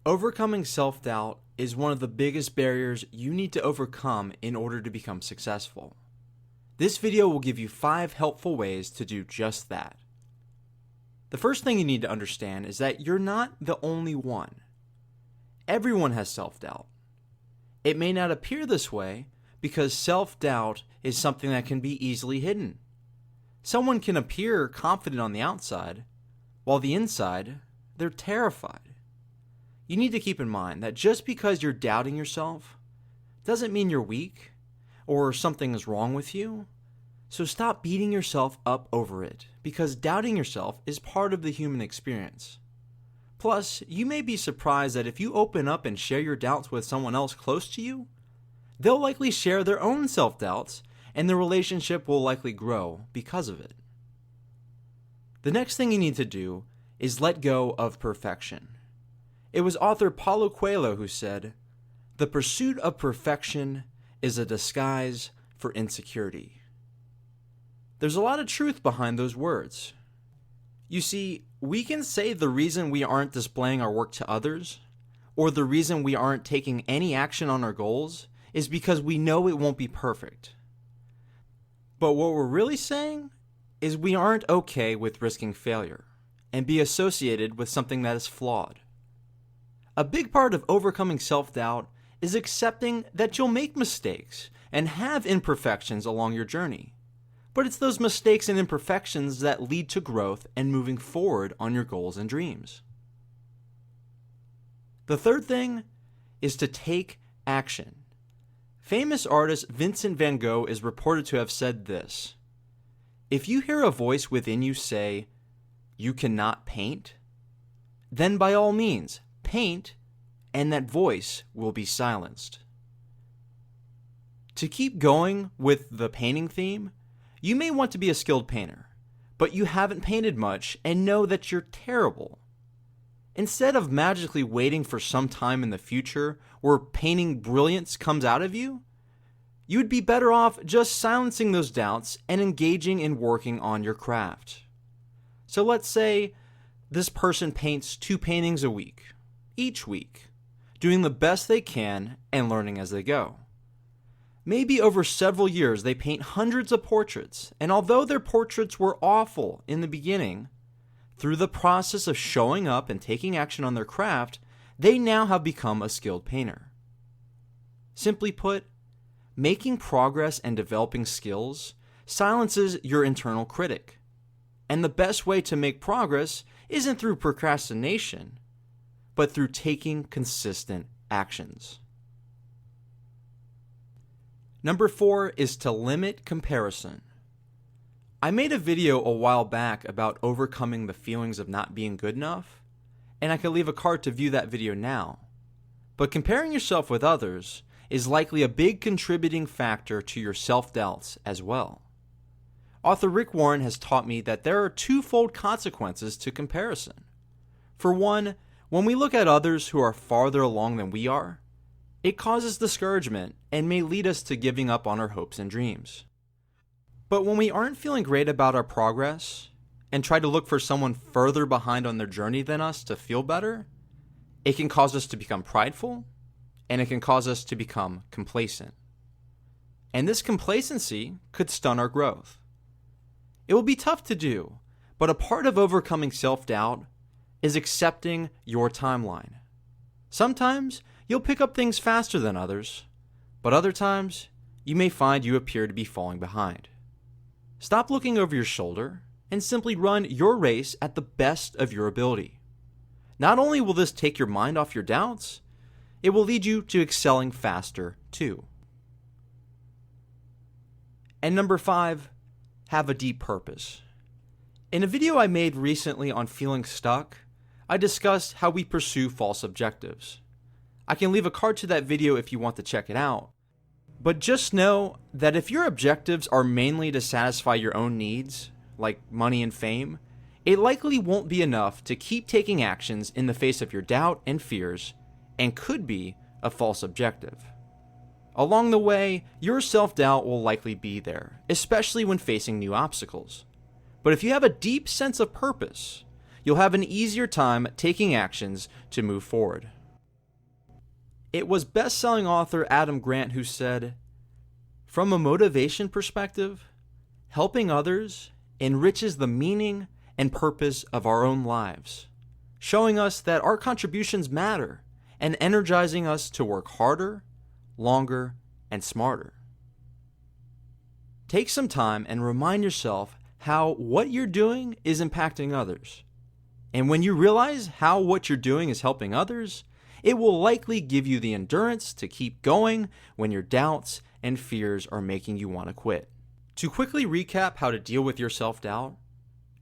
Overcoming self-doubt is one of the biggest barriers you need to overcome in order to become successful. This video will give you 5 helpful ways to do just that. The first thing you need to understand is that you're not the only one. Everyone has self-doubt. It may not appear this way because self-doubt is something that can be easily hidden. Someone can appear confident on the outside, while the inside, they're terrified. You need to keep in mind that just because you're doubting yourself doesn't mean you're weak or something is wrong with you. So stop beating yourself up over it, because doubting yourself is part of the human experience. Plus, you may be surprised that if you open up and share your doubts with someone else close to you, they'll likely share their own self-doubts, and the relationship will likely grow because of it. The next thing you need to do is let go of perfection. It was author Paulo Coelho who said, "The pursuit of perfection is a disguise for insecurity." There's a lot of truth behind those words. You see, we can say the reason we aren't displaying our work to others, or the reason we aren't taking any action on our goals, is because we know it won't be perfect. But what we're really saying is we aren't okay with risking failure and be associated with something that is flawed. A big part of overcoming self-doubt is accepting that you'll make mistakes and have imperfections along your journey. But it's those mistakes and imperfections that lead to growth and moving forward on your goals and dreams. The third thing is to take action. Famous artist Vincent Van Gogh is reported to have said this: "If you hear a voice within you say, 'You cannot paint,' then by all means, paint, and that voice will be silenced." To keep going with the painting theme, you may want to be a skilled painter, but you haven't painted much and know that you're terrible. Instead of magically waiting for some time in the future where painting brilliance comes out of you, you would be better off just silencing those doubts and engaging in working on your craft. So let's say this person paints 2 paintings a week, each week, doing the best they can and learning as they go. Maybe over several years they paint hundreds of portraits, and although their portraits were awful in the beginning, through the process of showing up and taking action on their craft, they now have become a skilled painter. Simply put, making progress and developing skills silences your internal critic. And the best way to make progress isn't through procrastination, but through taking consistent actions. Number 4 is to limit comparison. I made a video a while back about overcoming the feelings of not being good enough, and I can leave a card to view that video now. But comparing yourself with others is likely a big contributing factor to your self-doubts as well. Author Rick Warren has taught me that there are twofold consequences to comparison. For one, when we look at others who are farther along than we are, it causes discouragement and may lead us to giving up on our hopes and dreams. But when we aren't feeling great about our progress and try to look for someone further behind on their journey than us to feel better, it can cause us to become prideful, and it can cause us to become complacent. And this complacency could stunt our growth. It will be tough to do, but a part of overcoming self-doubt is accepting your timeline. Sometimes you'll pick up things faster than others, but other times you may find you appear to be falling behind. Stop looking over your shoulder and simply run your race at the best of your ability. Not only will this take your mind off your doubts, it will lead you to excelling faster too. And number 5, have a deep purpose. In a video I made recently on feeling stuck, I discussed how we pursue false objectives. I can leave a card to that video if you want to check it out. But just know that if your objectives are mainly to satisfy your own needs, like money and fame, it likely won't be enough to keep taking actions in the face of your doubt and fears, and could be a false objective. Along the way, your self-doubt will likely be there, especially when facing new obstacles. But if you have a deep sense of purpose, you'll have an easier time taking actions to move forward. It was best-selling author Adam Grant who said, "From a motivation perspective, helping others enriches the meaning and purpose of our own lives, showing us that our contributions matter and energizing us to work harder, longer, and smarter." Take some time and remind yourself how what you're doing is impacting others. And when you realize how what you're doing is helping others, it will likely give you the endurance to keep going when your doubts and fears are making you want to quit. To quickly recap how to deal with your self-doubt,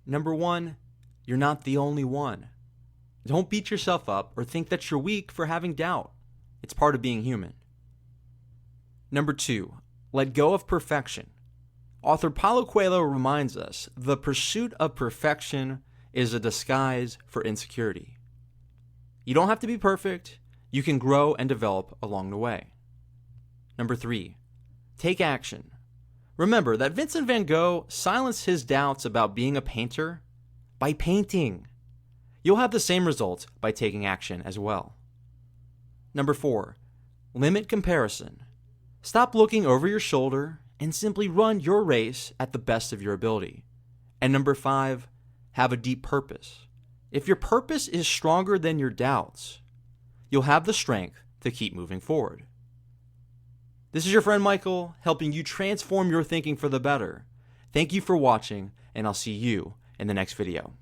number 1, you're not the only one. Don't beat yourself up or think that you're weak for having doubt. It's part of being human. Number 2, let go of perfection. Author Paulo Coelho reminds us the pursuit of perfection is a disguise for insecurity. You don't have to be perfect. You can grow and develop along the way. Number 3, take action. Remember that Vincent Van Gogh silenced his doubts about being a painter by painting. You'll have the same results by taking action as well. Number 4, limit comparison. Stop looking over your shoulder and simply run your race at the best of your ability. And number 5, have a deep purpose. If your purpose is stronger than your doubts, you'll have the strength to keep moving forward. This is your friend Michael, helping you transform your thinking for the better. Thank you for watching, and I'll see you in the next video.